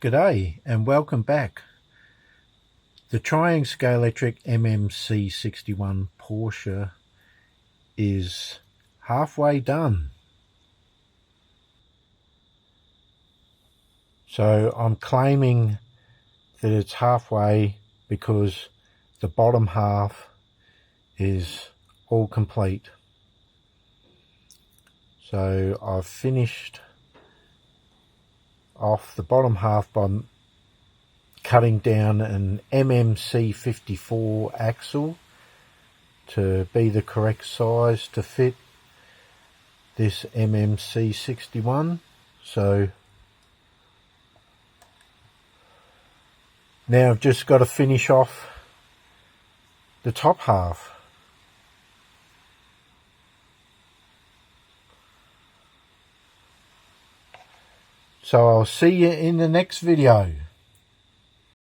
G'day and welcome back. The trying Scalextric MMC 61 Porsche is halfway done. So I'm claiming that it's halfway because the bottom half is all complete. So I've finished off the bottom half by cutting down an MMC 54 axle to be the correct size to fit this MMC 61. So now I've just got to finish off the top half. So I'll see you in the next video.